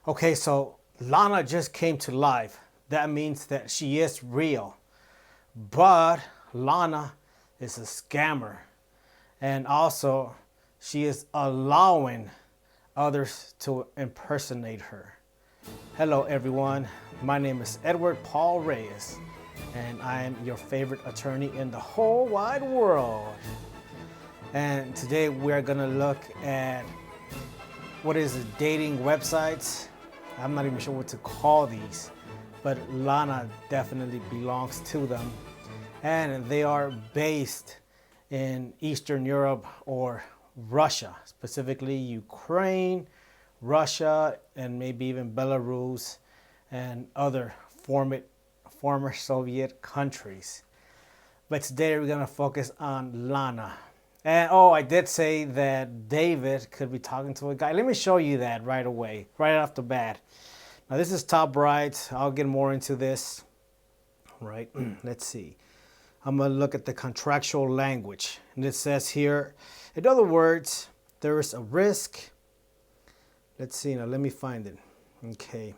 Okay, so Lana just came to life. That means that she is real. But Lana is a scammer. And also, she is allowing others to impersonate her. Hello, everyone. My name is Edward Paul Reyes, and I am your favorite attorney in the whole wide world. And today we're gonna look at what is it, dating websites. I'm not even sure what to call these, but Lana definitely belongs to them. And they are based in Eastern Europe or Russia, specifically Ukraine, Russia, and maybe even Belarus and other former Soviet countries. But today we're gonna focus on Lana. And oh, I did say that David could be talking to a guy. Let me show you that right away, right off the bat. Now this is top right. I'll get more into this. Right, let's see. I'm gonna look at the contractual language. And it says here, in other words, there is a risk. Let's see, now let me find it. Okay.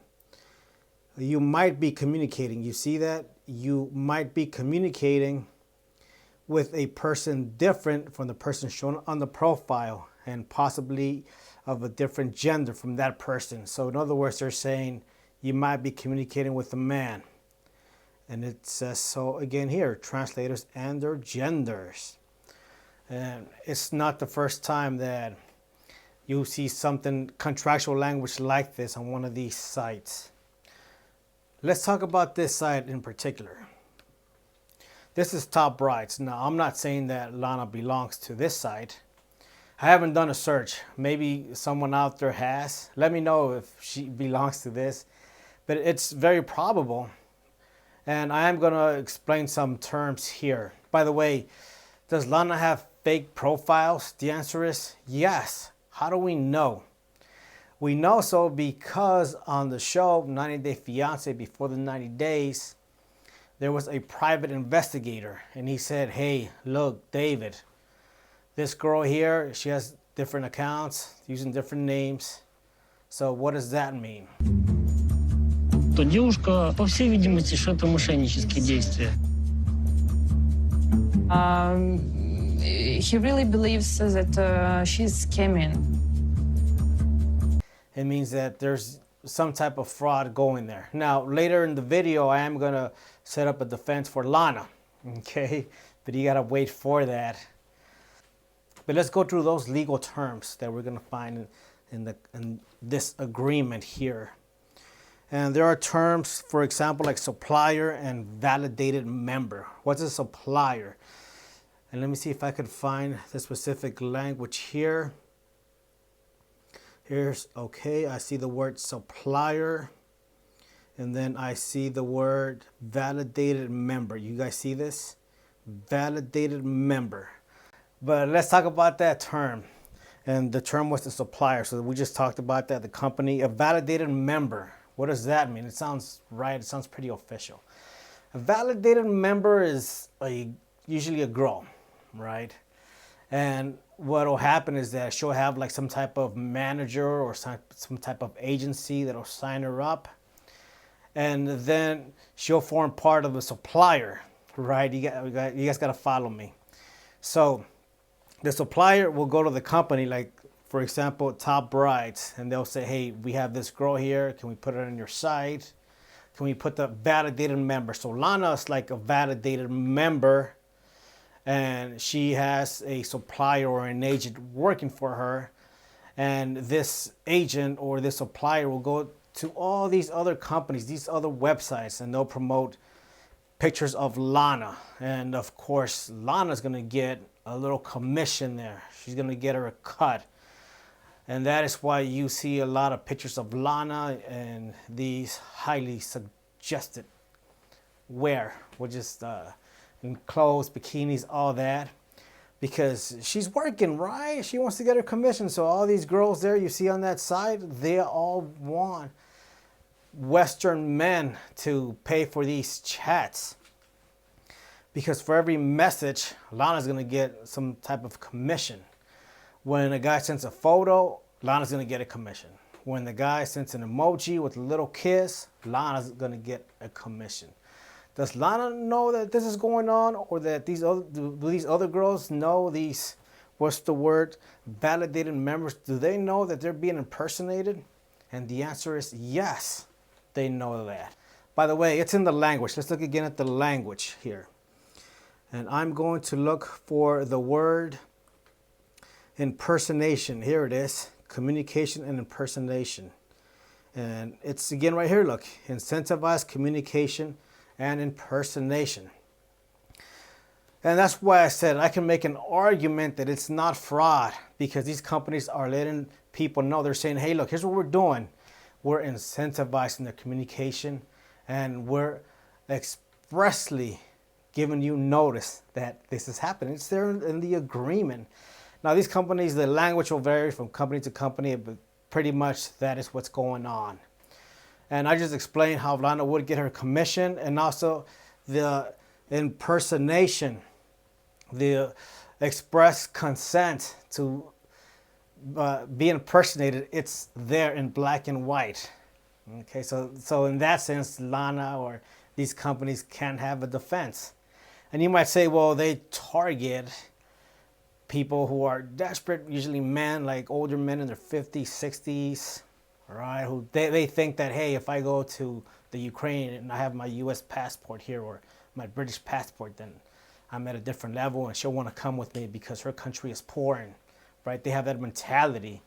You might be communicating. You see that? You might be communicating with a person different from the person shown on the profile and possibly of a different gender from that person. So in other words, they're saying you might be communicating with a man. And it says so again here, translators and their genders. And it's not the first time that you see something contractual language like this on one of these sites. Let's talk about this site in particular. This is top right. Now, I'm not saying that Lana belongs to this site. I haven't done a search. Maybe someone out there has. Let me know if she belongs to this. But it's very probable. And I am going to explain some terms here. By the way, does Lana have fake profiles? The answer is yes. How do we know? We know so because on the show 90 Day Fiance, before the 90 days, there was a private investigator, and he said, hey, look, David, this girl here, she has different accounts, using different names. So what does that mean? То девушка, по всей видимости, что это мошеннические действия. He really believes that she's scamming. It means that there's some type of fraud going there. Now, later in the video, I am going to set up a defense for Lana, okay? But you got to wait for that. But let's go through those legal terms that we're going to find in this agreement here. And there are terms, for example, like supplier and validated member. What's a supplier? And let me see if I could find the specific language here. Here's, okay, I see the word supplier. And then I see the word validated member. You guys see this? Validated member. But let's talk about that term. And the term was the supplier. So we just talked about that, the company. A validated member. What does that mean? It sounds right. It sounds pretty official. A validated member is usually a girl, right? And what will happen is that she'll have like some type of manager or some type of agency that'll sign her up. And then she'll form part of the supplier, right? You guys got to follow me. So the supplier will go to the company, like, for example, Top Brides, and they'll say, hey, we have this girl here. Can we put it on your site? Can we put the validated member? So Lana is like a validated member, and she has a supplier or an agent working for her. And this agent or this supplier will go to all these other companies, these other websites, and they'll promote pictures of Lana. And of course, Lana's gonna get a little commission there. She's gonna get her a cut. And that is why you see a lot of pictures of Lana and these highly suggested wear, which is in clothes, bikinis, all that. Because she's working, right? She wants to get her commission. So all these girls there you see on that side, they all want Western men to pay for these chats. Because for every message, Lana's going to get some type of commission. When a guy sends a photo Lana's going to get a commission. When the guy sends an emoji with a little kiss, Lana's going to get a commission. Does Lana know that this is going on, or that do these other girls know these, what's the word, validated members? Do they know that they're being impersonated? And the answer is yes, they know that. By the way, it's in the language. Let's look again at the language here. And I'm going to look for the word impersonation. Here it is, communication and impersonation. And it's again right here, look, incentivized communication and impersonation. And that's why I said I can make an argument that it's not fraud, because these companies are letting people know. They're saying, hey, look, here's what we're doing. We're incentivizing the communication, and we're expressly giving you notice that this is happening. It's there in the agreement. Now, these companies, the language will vary from company to company, but pretty much that is what's going on. And I just explained how Lana would get her commission, and also the impersonation, the express consent to be impersonated. It's there in black and white. Okay, so in that sense, Lana or these companies can have a defense. And you might say, well, they target people who are desperate, usually men, like older men in their 50s, 60s, right? Who they think that, hey, if I go to the Ukraine and I have my U.S. passport here, or my British passport, then I'm at a different level, and she'll want to come with me because her country is poor, and right? They have that mentality.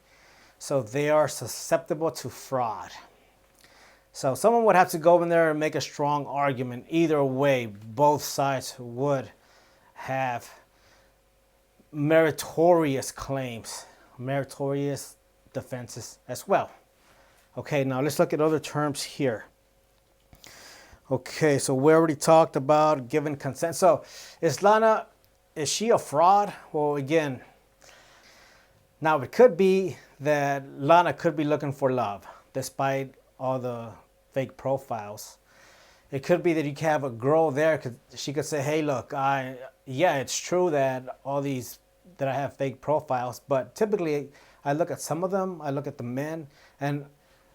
So they are susceptible to fraud. So someone would have to go in there and make a strong argument. Either way, both sides would have meritorious claims, meritorious defenses as well. Okay, now let's look at other terms here. Okay, so we already talked about giving consent. So is Lana, is she a fraud? Well, again, now it could be that Lana could be looking for love despite all the fake profiles. It could be that you can have a girl there, because she could say, hey, look, yeah, it's true that that I have fake profiles, but typically I look at some of them, I look at the men, and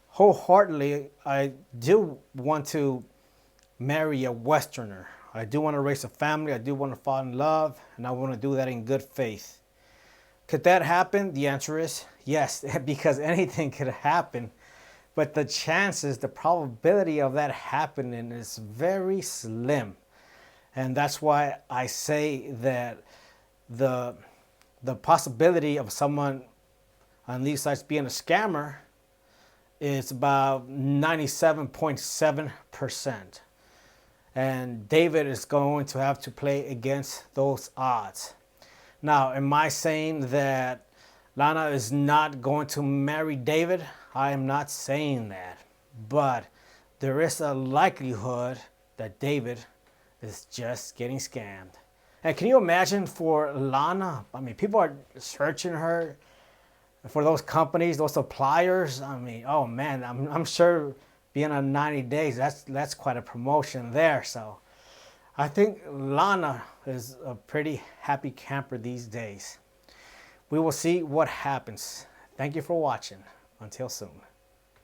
wholeheartedly I do want to marry a Westerner. I do want to raise a family, I do want to fall in love, and I want to do that in good faith. Could that happen? The answer is yes, because anything could happen. But the chances, the probability of that happening is very slim. And that's why I say that the possibility of someone on these sites being a scammer is about 97.7%. And David is going to have to play against those odds. Now, am I saying that Lana is not going to marry David? I am not saying that. But there is a likelihood that David is just getting scammed. And can you imagine for Lana? I mean, people are searching her for those companies, those suppliers. I mean, oh man, I'm sure being on 90 days, that's quite a promotion there. So I think Lana is a pretty happy camper these days. We will see what happens. Thank you for watching. Until soon.